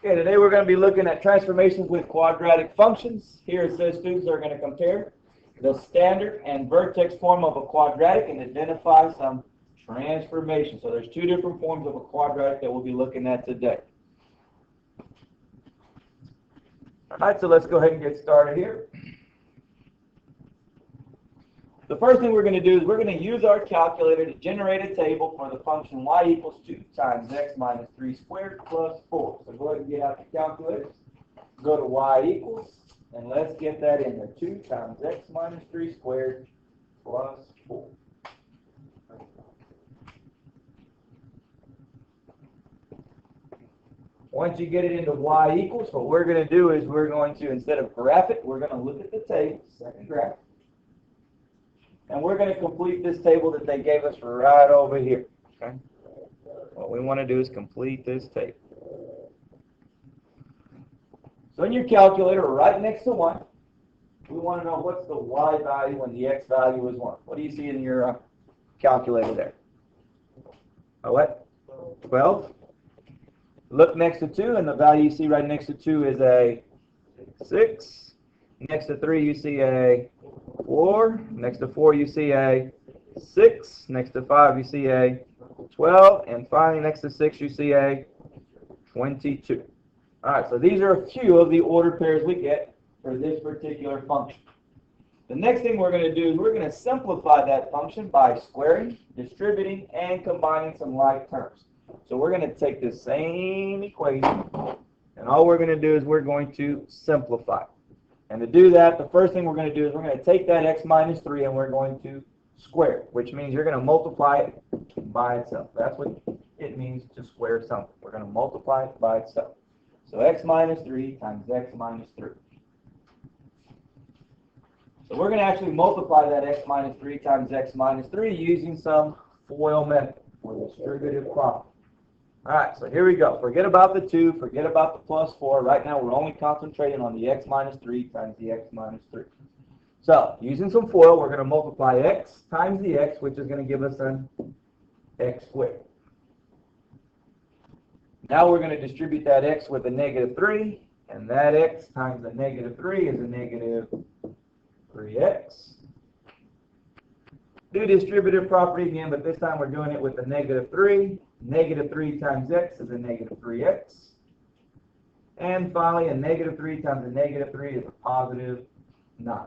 Okay, today we're going to be looking at transformations with quadratic functions. Here it says students are going to compare the standard and vertex form of a quadratic and identify some transformations. So there's two different forms of a quadratic that we'll be looking at today. All right, so let's go ahead and get started here. The first thing we're going to do is we're going to use our calculator to generate a table for the function y equals 2 times x minus 3 squared plus 4. So go ahead and get out the calculator. Go to y equals, and let's get that in there. 2 times x minus 3 squared plus 4. Once you get it into y equals, what we're going to do is we're going to, instead of graph it, we're going to look at the table, second graph. And we're going to complete this table that they gave us right over here. Okay? What we want to do is complete this table. So in your calculator, right next to 1, we want to know what's the y value when the x value is 1. What do you see in your calculator there? A what? 12. Look next to 2, and the value you see right next to 2 is a 6. Next to 3, you see a 4. Next to 4, you see a 6. Next to 5, you see a 12. And finally, next to 6, you see a 22. All right, so these are a few of the ordered pairs we get for this particular function. The next thing we're going to do is we're going to simplify that function by squaring, distributing, and combining some like terms. So we're going to take this same equation, and all we're going to do is we're going to simplify. And to do that, the first thing we're going to do is we're going to take that x minus 3 and we're going to square it, which means you're going to multiply it by itself. That's what it means to square something. We're going to multiply it by itself. So x minus 3 times x minus 3. So we're going to actually multiply that x minus 3 times x minus 3 using some FOIL method for distributive property. All right, so here we go. Forget about the 2, forget about the plus 4. Right now, we're only concentrating on the x minus 3 times the x minus 3. So, using some FOIL, we're going to multiply x times the x, which is going to give us an x squared. Now we're going to distribute that x with a negative 3, and that x times the negative 3 is a negative 3x. Do distributive property again, but this time we're doing it with a negative 3. Negative 3 times x is a negative 3x. And finally, a negative 3 times a negative 3 is a positive 9.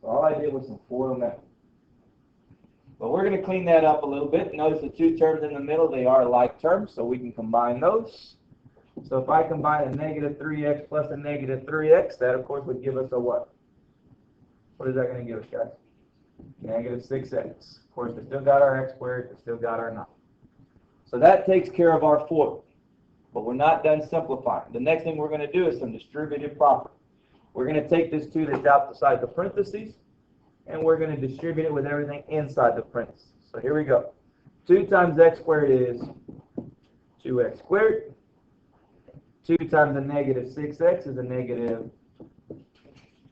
So all I did was some FOIL method. But we're going to clean that up a little bit. Notice the two terms in the middle, they are like terms, so we can combine those. So if I combine a negative 3x plus a negative 3x, that of course would give us a what? What is that going to give us, guys? Negative 6x. Of course, we still got our x squared, we still got our 9. So that takes care of our FOIL. But we're not done simplifying. The next thing we're going to do is some distributive property. We're going to take this 2 that's outside the parentheses, and we're going to distribute it with everything inside the parentheses. So here we go. 2 times x squared is 2x squared. 2 times a negative 6x is a negative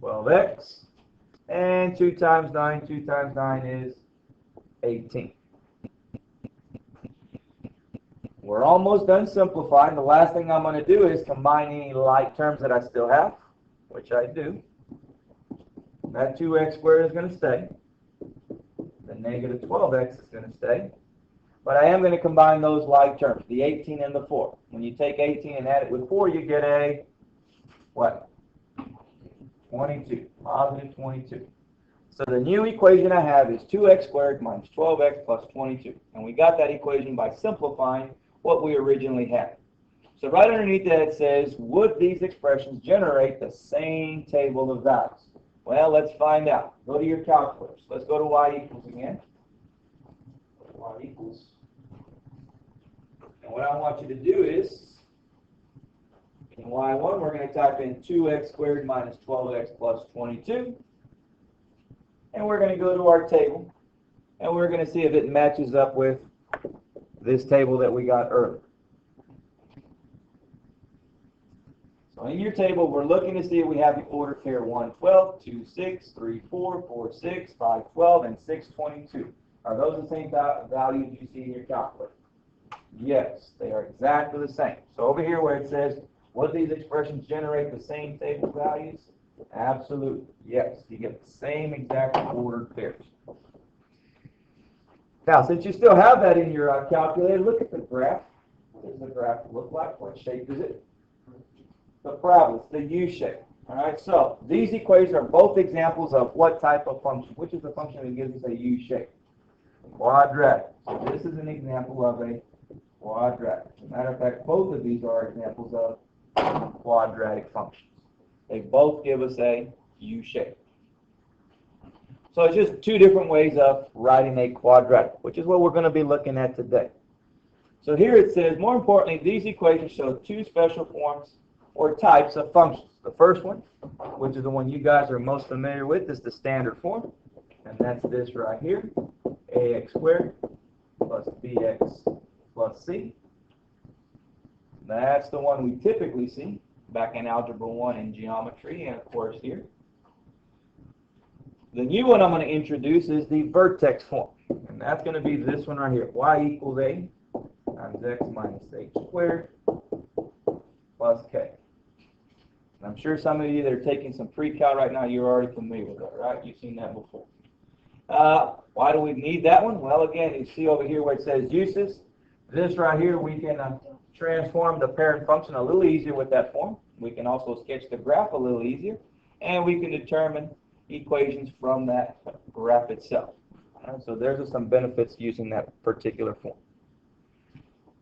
12x. And 2 times 9 is 18. We're almost done simplifying. The last thing I'm going to do is combine any like terms that I still have, which I do. That 2x squared is going to stay. The negative 12x is going to stay. But I am going to combine those like terms, the 18 and the 4. When you take 18 and add it with 4, you get a, what? 22, positive 22. So the new equation I have is 2x squared minus 12x plus 22. And we got that equation by simplifying what we originally had. So right underneath that it says, would these expressions generate the same table of values? Well, let's find out. Go to your calculators. Let's go to y equals again. Y equals. And what I want you to do is, in y1, we're going to type in 2x squared minus 12x plus 22. And we're going to go to our table, and we're going to see if it matches up with this table that we got earlier. So in your table, we're looking to see if we have the order pair 1, 12, 2, 6, 3, 4, 4, 6, 5, 12, and 6, 22. Are those the same values you see in your calculator? Yes, they are exactly the same. So over here where it says Would these expressions generate the same table values? Absolutely, yes. You get the same exact ordered pairs. Now, since you still have that in your calculator, look at the graph. What does the graph look like? What shape is it? The parabola, it's the U shape. All right, so these equations are both examples of what type of function? Which is the function that gives us a U shape? Quadratic. So this is an example of a quadratic. As a matter of fact, both of these are examples of quadratic functions. They both give us a U shape. So it's just two different ways of writing a quadratic, which is what we're going to be looking at today. So here it says, more importantly, these equations show two special forms or types of functions. The first one, which is the one you guys are most familiar with, is the standard form. And that's this right here, ax squared plus bx plus c. That's the one we typically see back in Algebra 1 in geometry, and of course here. The new one I'm going to introduce is the vertex form. And that's going to be this one right here, y equals a times x minus h squared plus k. And I'm sure some of you that are taking some pre-cal right now, you're already familiar with that, right? You've seen that before. Why do we need that one? Well, again, you see over here where it says uses. This right here, we can transform the parent function a little easier with that form. We can also sketch the graph a little easier. And we can determine equations from that graph itself. All right, so there's some benefits using that particular form.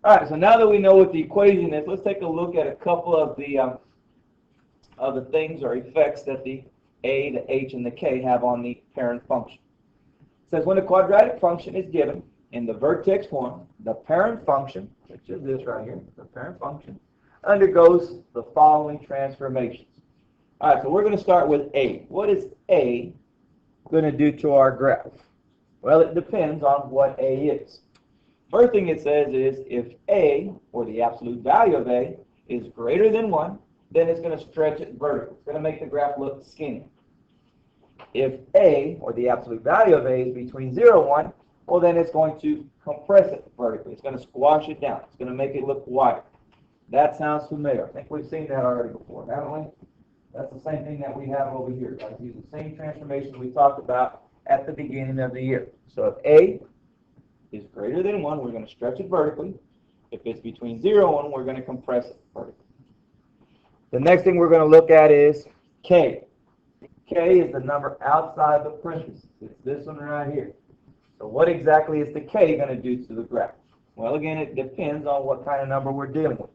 All right, so now that we know what the equation is, let's take a look at a couple of the things or effects that the a, the h, and the k have on the parent function. It says when a quadratic function is given in the vertex form, the parent function, which is this right here, the parent function, undergoes the following transformations. All right, so we're going to start with a. What is a going to do to our graph? Well, it depends on what a is. First thing it says is if a, or the absolute value of a, is greater than 1, then it's going to stretch it vertically. It's going to make the graph look skinny. If a, or the absolute value of a, is between 0 and 1, well, then it's going to compress it vertically. It's going to squash it down. It's going to make it look wider. That sounds familiar. I think we've seen that already before, haven't we? That's the same thing that we have over here. Right? Use the same transformation we talked about at the beginning of the year. So if a is greater than 1, we're going to stretch it vertically. If it's between 0 and 1, we're going to compress it vertically. The next thing we're going to look at is k. K is the number outside the parentheses. It's this one right here. So what exactly is the k going to do to the graph? Well, again, it depends on what kind of number we're dealing with.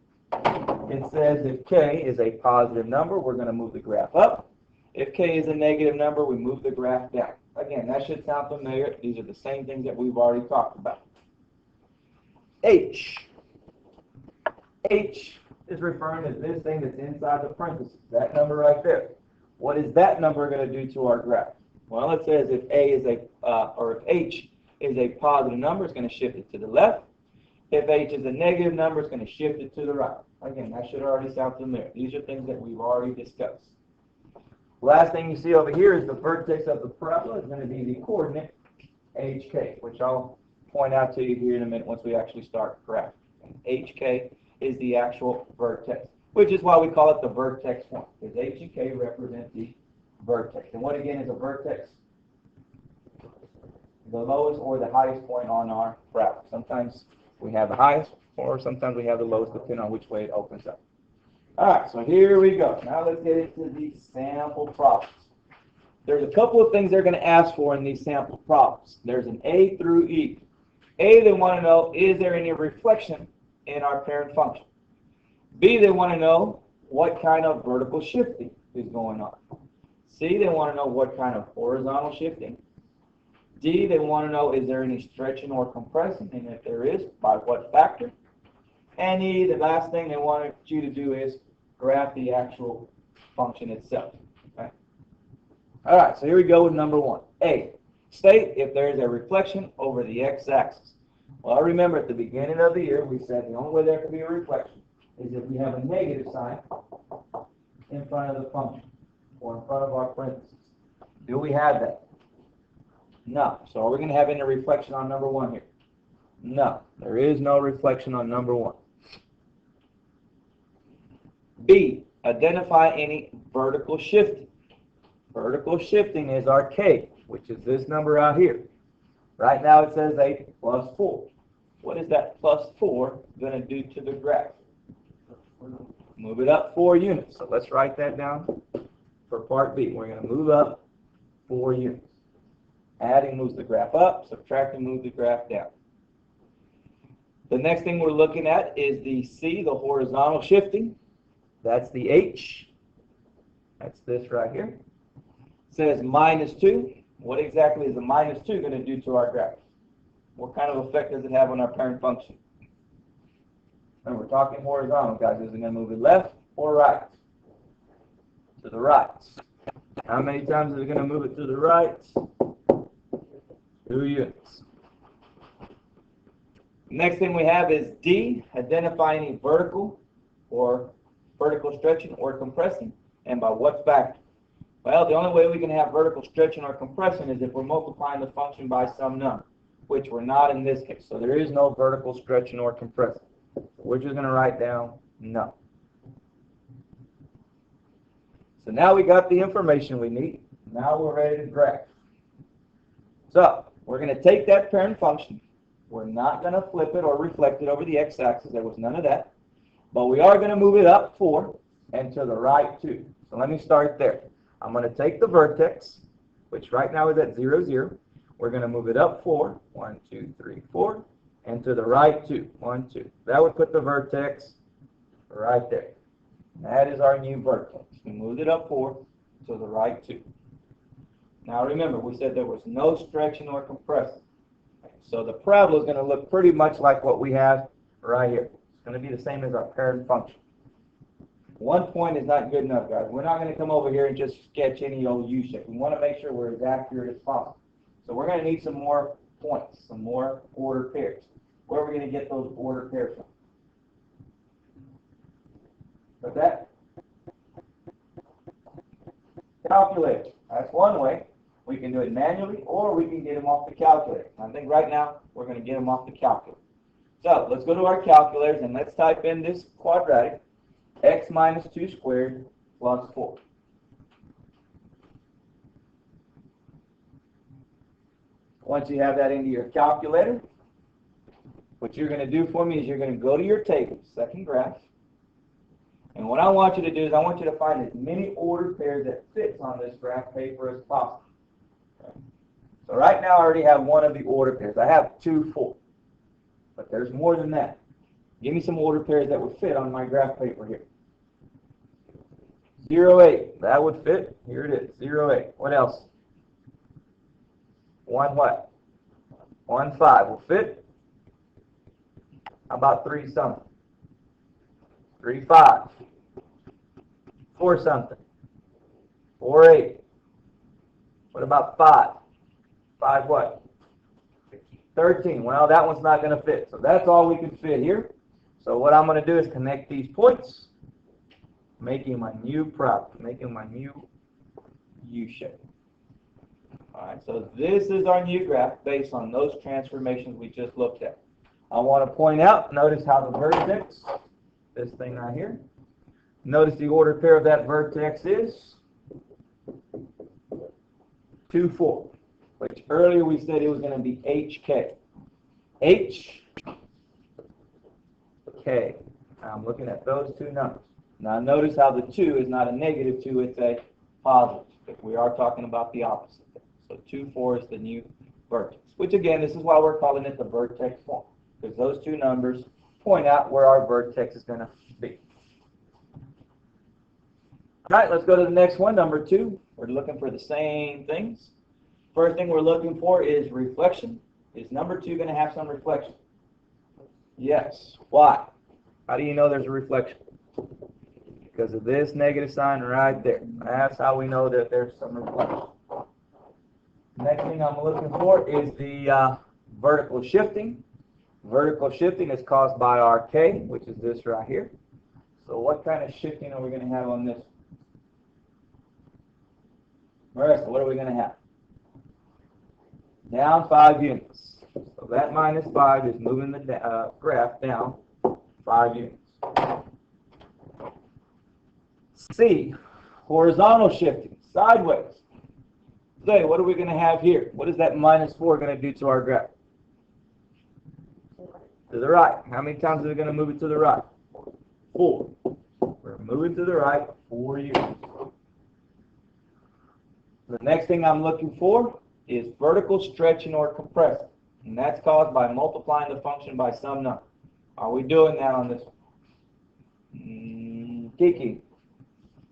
It says if k is a positive number, we're going to move the graph up. If k is a negative number, we move the graph down. Again, that should sound familiar. These are the same things that we've already talked about. H. H is referring to this thing that's inside the parentheses, that number right there. What is that number going to do to our graph? Well, it says if a is if h is a positive number, it's going to shift it to the left. If h is a negative number, it's going to shift it to the right. Again, that should already sound familiar. These are things that we've already discussed. Last thing you see over here is the vertex of the parabola is going to be the coordinate hk, which I'll point out to you here in a minute once we actually start graphing. Hk is the actual vertex, which is why we call it the vertex form, because h and k represent the vertex. And what again is a vertex? The lowest or the highest point on our graph. Sometimes we have the highest, or sometimes we have the lowest, depending on which way it opens up. All right, so here we go. Now let's get into the sample problems. There's a couple of things they're going to ask for in these sample problems. There's an A through E. A, they want to know, is there any reflection in our parent function? B, they want to know what kind of vertical shifting is going on. C, they want to know what kind of horizontal shifting. D, they want to know, is there any stretching or compressing, and if there is, by what factor? And E, the last thing they want you to do is graph the actual function itself. Okay? All right, so here we go with number 1. A, state if there is a reflection over the x-axis. Well, remember at the beginning of the year, we said the only way there can be a reflection is if we have a negative sign in front of the function or in front of our parentheses. Do we have that? No. So are we going to have any reflection on number 1 here? No. There is no reflection on number 1. B, identify any vertical shifting. Vertical shifting is our K, which is this number out here. Right now it says 8 plus 4. What is that plus 4 going to do to the graph? Move it up 4 units. So let's write that down for part B. We're going to move up 4 units. Adding moves the graph up, subtracting moves the graph down. The next thing we're looking at is the C, the horizontal shifting. That's the H. That's this right here. It says minus 2. What exactly is the minus 2 going to do to our graph? What kind of effect does it have on our parent function? And we're talking horizontal, guys. Is it going to move it left or right? To the right. How many times is it going to move it to the right? 2 units. Next thing we have is D, identify any vertical stretching or compressing, and by what factor? Well, the only way we can have vertical stretching or compression is if we're multiplying the function by some number, which we're not in this case. So there is no vertical stretching or compressing. We're just going to write down no. So now we got the information we need. Now we're ready to graph. So we're going to take that parent function. We're not going to flip it or reflect it over the x-axis. There was none of that. But we are going to move it up 4 and to the right 2. So let me start there. I'm going to take the vertex, which right now is at 0, 0. We're going to move it up 4, 1, 2, 3, 4, and to the right 2, 1, 2. That would put the vertex right there. That is our new vertex. We moved it up 4 to the right 2. Now remember, we said there was no stretching or compressing. So the parabola is going to look pretty much like what we have right here. It's going to be the same as our parent function. 1 point is not good enough, guys. We're not going to come over here and just sketch any old U-shape. We want to make sure we're as accurate as possible. So we're going to need some more points, some more ordered pairs. Where are we going to get those ordered pairs from? What's that? Calculator. That's one way. We can do it manually, or we can get them off the calculator. I think right now we're going to get them off the calculator. So let's go to our calculators and let's type in this quadratic, x minus 2 squared plus 4. Once you have that into your calculator, what you're going to do for me is you're going to go to your table, second graph, and what I want you to do is I want you to find as many ordered pairs that fits on this graph paper as possible. So right now I already have one of the ordered pairs. I have 2, 4. But there's more than that. Give me some ordered pairs that would fit on my graph paper here. 0, 8. That would fit. Here it is. 0, 8. What else? 1 what? 1, 5 will fit. How about 3 something? 3, 5. 4 something. 4, 8. What about 5? 5 what? 13. Well, that one's not going to fit. So that's all we can fit here. So what I'm going to do is connect these points, making my new problem, making my new U-shape. All right, so this is our new graph based on those transformations we just looked at. I want to point out, notice how the vertex, this thing right here, notice the ordered pair of that vertex is 2, 4, which earlier we said it was going to be HK. H, K. I'm looking at those two numbers. Now notice how the 2 is not a negative 2, it's a positive. If we are talking about the opposite. So 2, 4 is the new vertex, which again, this is why we're calling it the vertex form, because those two numbers point out where our vertex is going to be. All right, let's go to the next one, number 2. We're looking for the same things. First thing we're looking for is reflection. Is number 2 going to have some reflection? Yes. Why? How do you know there's a reflection? Because of this negative sign right there. That's how we know that there's some reflection. Next thing I'm looking for is the vertical shifting. Vertical shifting is caused by our K, which is this right here. So what kind of shifting are we going to have on this? Marissa, what are we going to have? Down 5 units. So that minus 5 is moving the graph down 5 units. C, horizontal shifting, sideways. So what are we going to have here? What is that -4 going to do to our graph? To the right. How many times are we going to move it to the right? 4. We're moving to the right 4 units. The next thing I'm looking for is vertical stretching or compressing. And that's caused by multiplying the function by some number. Are we doing that on this one? Kiki,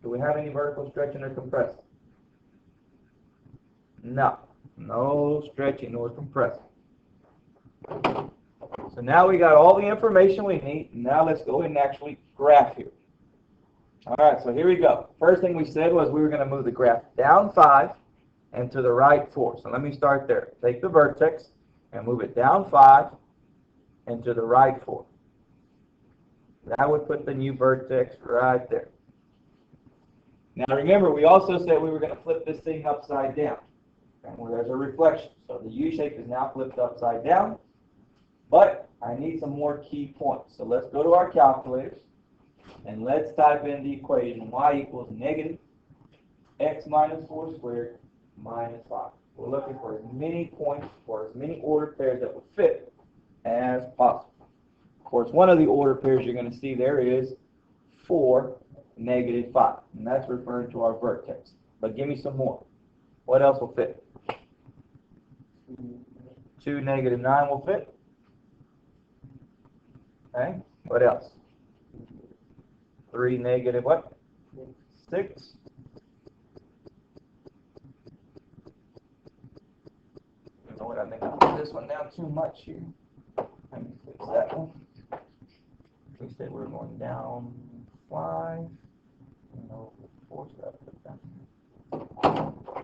do we have any vertical stretching or compressing? No. No stretching or compressing. So now we got all the information we need. Now let's go ahead and actually graph here. All right, so here we go. First thing we said was we were going to move the graph down 5 and to the right 4. So let me start there. Take the vertex and move it down 5 and to the right 4. That would put the new vertex right there. Now remember, we also said we were going to flip this thing upside down. And where there's a reflection. So the U shape is now flipped upside down. But I need some more key points. So let's go to our calculators. And let's type in the equation y equals negative x minus 4 squared minus 5. We're looking for as many points or as many ordered pairs that would fit as possible. Of course, one of the ordered pairs you're going to see there is 4, negative 5. And that's referring to our vertex. But give me some more. What else will fit? 2, negative 9 will fit. Okay. What else? 3, negative what? 6. You know what? I think I put this one down too much here. Let me fix that one. We said we're going down 5. No, 4. So I put that.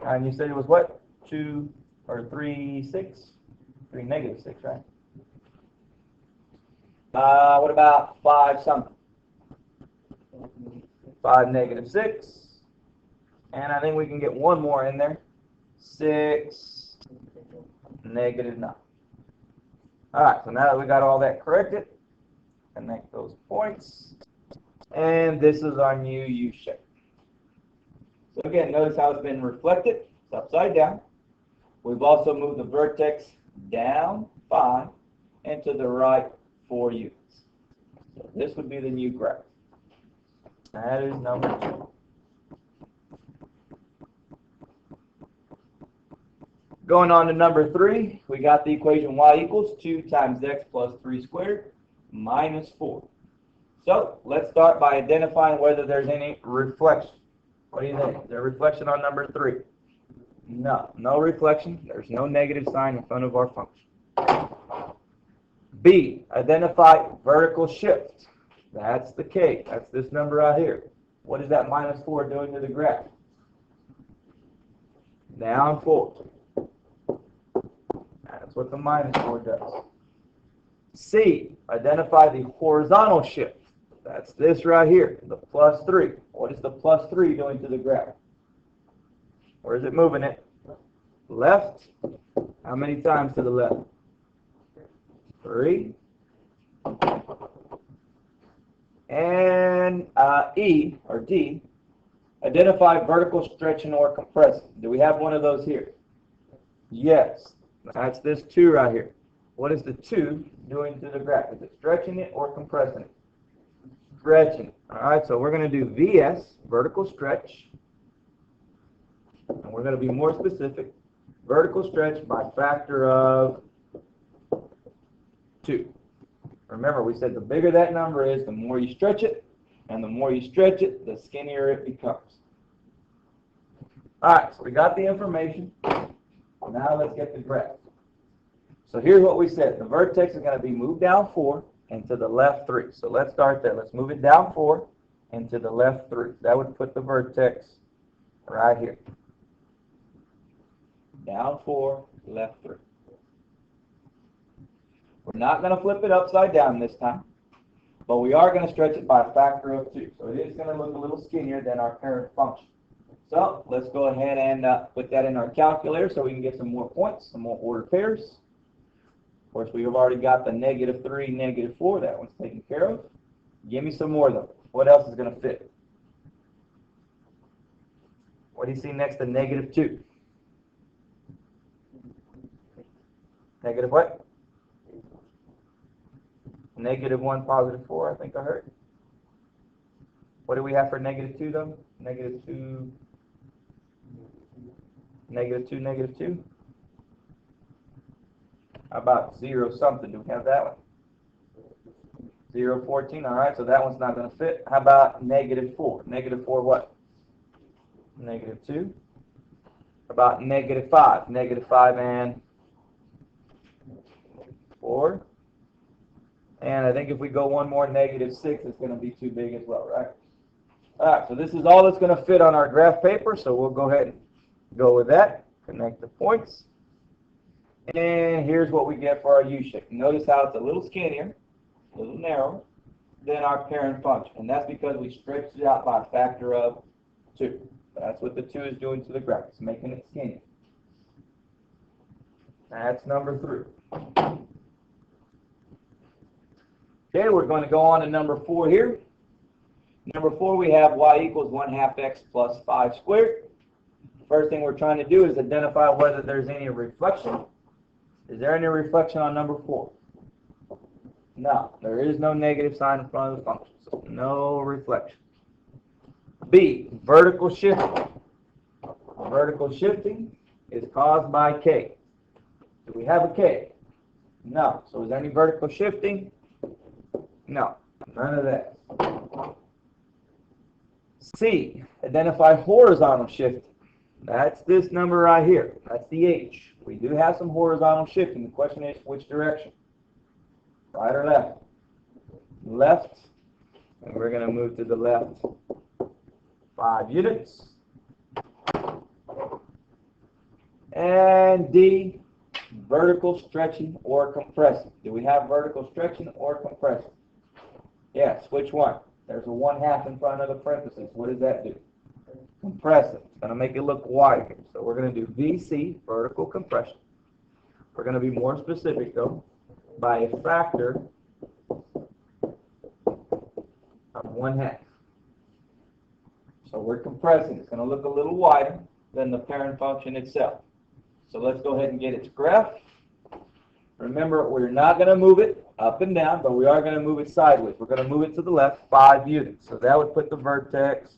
And you said it was what? 2 or 3, 6? 3, negative 6, right? What about 5 something? 5, negative 6. And I think we can get one more in there. 6, negative 9. All right, so now that we got all that corrected, connect those points. And this is our new U shape. So again, notice how it's been reflected. It's upside down. We've also moved the vertex down 5 and to the right 4 units. So this would be the new graph. That is number 2. Going on to number 3, we got the equation y equals 2 times x plus 3 squared minus 4. So let's start by identifying whether there's any reflection. What do you think? Is there reflection on number 3? No, no reflection. There's no negative sign in front of our function. B, identify vertical shift. That's the K. That's this number right here. What is that minus 4 doing to the graph? Down 4. That's what the minus 4 does. C, identify the horizontal shift. That's this right here, the plus 3. What is the plus 3 doing to the graph? Where is it moving it? Left. How many times to the left? 3. And E, or D, identify vertical stretching or compressing. Do we have one of those here? Yes. That's this 2 right here. What is the 2 doing to the graph? Is it stretching it or compressing it? Stretching it. All right, so we're going to do VS, vertical stretch. And we're going to be more specific. Vertical stretch by factor of 2. Remember, we said the bigger that number is, the more you stretch it. And the more you stretch it, the skinnier it becomes. All right, so we got the information. Now let's get the graph. So here's what we said. The vertex is going to be moved down 4 and to the left 3. So let's start there. Let's move it down 4 and to the left 3. That would put the vertex right here. Down 4, left 3. We're not going to flip it upside down this time, but we are going to stretch it by a factor of 2. So it is going to look a little skinnier than our parent function. So let's go ahead and put that in our calculator so we can get some more points, some more ordered pairs. Of course, we have already got the negative 3, negative 4. That one's taken care of. Give me some more, though. What else is going to fit? What do you see next to negative 2? Negative what? Negative 1, positive 4, I think I heard. What do we have for negative 2 though? Negative 2, negative 2, negative 2. How about 0 something? Do we have that one? 0, 14. All right, so that one's not going to fit. How about negative 4? Negative 4 what? Negative 2. How about negative 5? Negative 5 and 4. And I think if we go one more, negative 6, it's going to be too big as well, right? All right, so this is all that's going to fit on our graph paper, so we'll go ahead and go with that. Connect the points. And here's what we get for our U-shape. Notice how it's a little skinnier, a little narrower than our parent function. And that's because we stretched it out by a factor of 2. That's what the 2 is doing to the graph. It's making it skinny. That's number 3. Okay, we're going to go on to number 4 here. Number 4, we have y equals 1/2 x plus 5 squared. First thing we're trying to do is identify whether there's any reflection. Is there any reflection on number 4? No, there is no negative sign in front of the function, so no reflection. B, vertical shifting. Vertical shifting is caused by k. Do we have a k? No. So is there any vertical shifting? No, none of that. C, identify horizontal shifting. That's this number right here. That's the h. We do have some horizontal shifting. The question is which direction? Right or left? Left. And we're going to move to the left 5 units. And D, vertical stretching or compressing. Do we have vertical stretching or compressing? Yes, which one? There's a 1/2 in front of the parentheses. What does that do? Compress it. It's going to make it look wider. So we're going to do VC, vertical compression. We're going to be more specific, though, by a factor of 1/2. So we're compressing. It's going to look a little wider than the parent function itself. So let's go ahead and get its graph. Remember, we're not going to move it up and down, but we are going to move it sideways. We're going to move it to the left 5 units. So that would put the vertex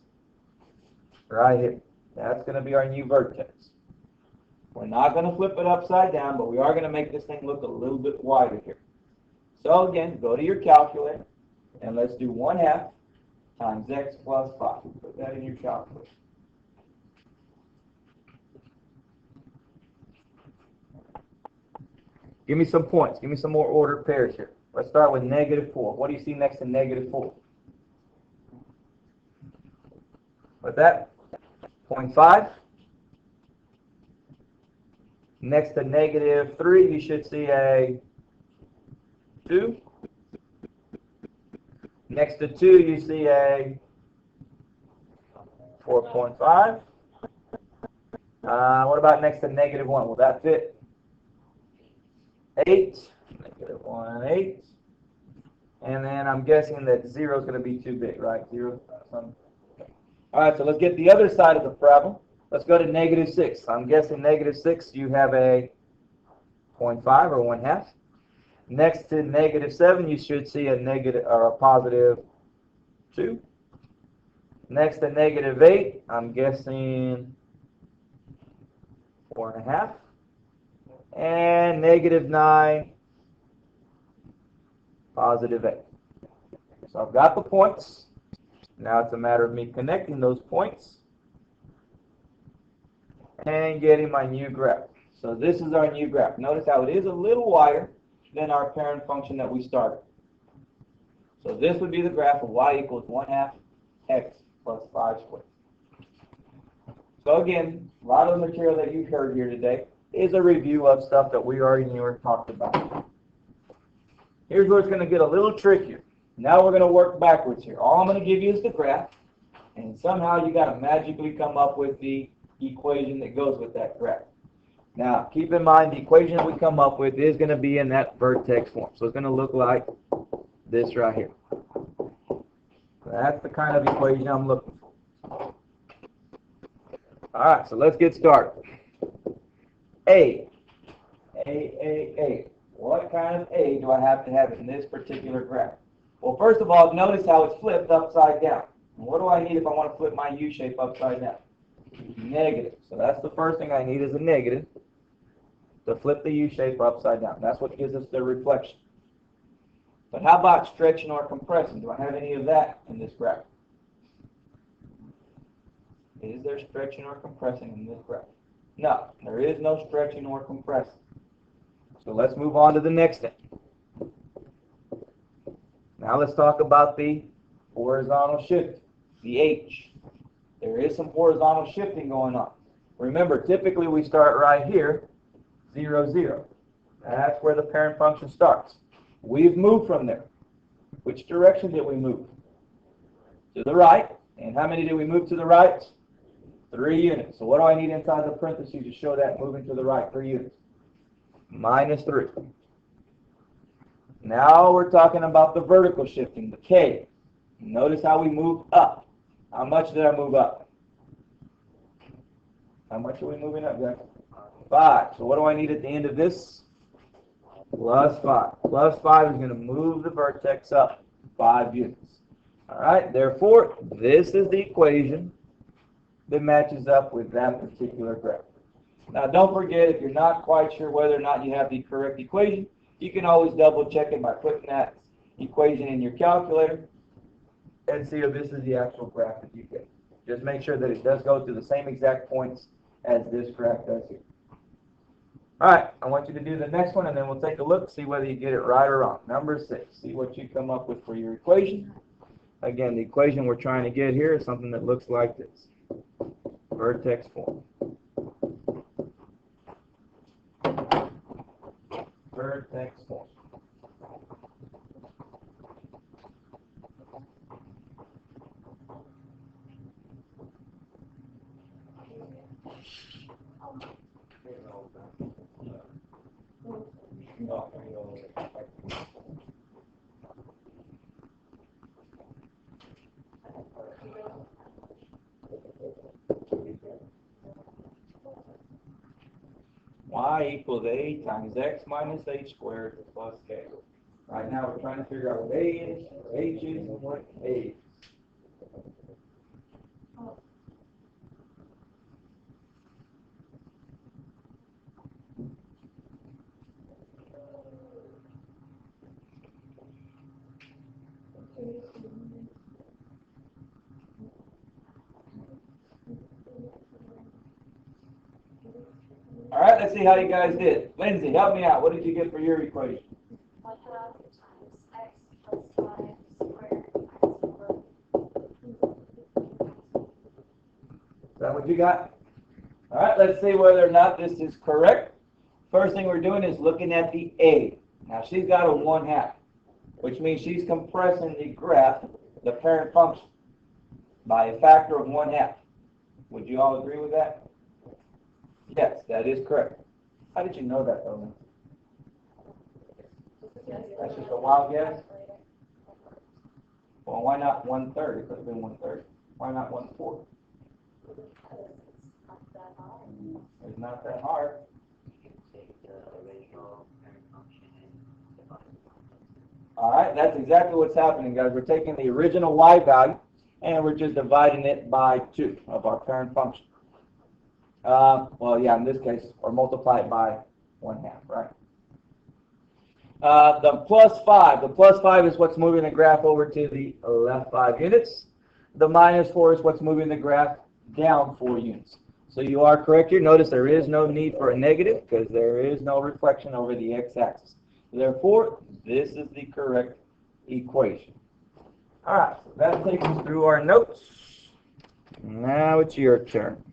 right here. That's going to be our new vertex. We're not going to flip it upside down, but we are going to make this thing look a little bit wider here. So again, go to your calculator, and let's do 1/2 times x plus 5. Put that in your calculator. Give me some points. Give me some more ordered pairs here. Let's start with negative 4. What do you see next to negative 4? What's that? 0.5. Next to negative 3, you should see a 2. Next to 2, you see a 4.5. What about next to negative 1? Will that fit? 8. Negative 1, 8. And then I'm guessing that 0 is going to be too big, right? 0. All right, so let's get the other side of the problem. Let's go to negative 6. I'm guessing negative 6, you have a 0.5 or 1/2. Next to negative 7, you should see a negative or a positive 2. Next to negative 8, I'm guessing 4.5. And negative 9, positive 8. So I've got the points. Now it's a matter of me connecting those points and getting my new graph. So this is our new graph. Notice how it is a little wider than our parent function that we started. So this would be the graph of y equals 1/2 x plus 5 squared. So again, a lot of the material that you've heard here today is a review of stuff that we already knew or talked about. Here's where it's going to get a little trickier. Now we're going to work backwards here. All I'm going to give you is the graph, and somehow you got to magically come up with the equation that goes with that graph. Now, keep in mind the equation that we come up with is going to be in that vertex form. So it's going to look like this right here. That's the kind of equation I'm looking for. All right, so let's get started. A. What kind of A do I have to have in this particular graph? Well, first of all, notice how it's flipped upside down. And what do I need if I want to flip my U shape upside down? Negative. So that's the first thing I need is a negative to flip the U shape upside down. That's what gives us the reflection. But how about stretching or compressing? Do I have any of that in this graph? Is there stretching or compressing in this graph? No, there is no stretching or compressing. So let's move on to the next thing. Now let's talk about the horizontal shift, the H. There is some horizontal shifting going on. Remember, typically we start right here, 0, 0. That's where the parent function starts. We've moved from there. Which direction did we move? To the right. And how many did we move to the right? 3 units. So what do I need inside the parentheses to show that moving to the right? 3 units. -3. Now we're talking about the vertical shifting, the K. Notice how we moved up. How much did I move up? How much are we moving up, guys? 5. So what do I need at the end of this? +5. +5 is going to move the vertex up 5 units. All right, therefore, this is the equation that matches up with that particular graph. Now, don't forget, if you're not quite sure whether or not you have the correct equation, you can always double check it by putting that equation in your calculator and see if this is the actual graph that you get. Just make sure that it does go to the same exact points as this graph does here. All right, I want you to do the next one, and then we'll take a look, see whether you get it right or wrong. Number 6, see what you come up with for your equation. Again, the equation we're trying to get here is something that looks like this. Vertex form. Vertex form. Y equals A times X minus H squared plus K. Right now we're trying to figure out what A is, what H is, and what A is. All right, let's see how you guys did. Lindsay, help me out. What did you get for your equation? 1/2 times x plus 5 squared times 4. Is that what you got? All right, let's see whether or not this is correct. First thing we're doing is looking at the A. Now, she's got a 1/2, which means she's compressing the graph, the parent function, by a factor of 1/2. Would you all agree with that? Yes, that is correct. How did you know that, though? That's just a wild guess? Well, why not 1/3? It could have been 1/3. Why not 1/4? It's not that hard. All right, that's exactly what's happening, guys. We're taking the original y value, and we're just dividing it by 2 of our parent function. Well, yeah, in this case, or multiply it by 1/2, right? The +5 is what's moving the graph over to the left 5 units. The -4 is what's moving the graph down 4 units. So you are correct here. Notice there is no need for a negative because there is no reflection over the x-axis. Therefore, this is the correct equation. All right, so that takes us through our notes. Now it's your turn.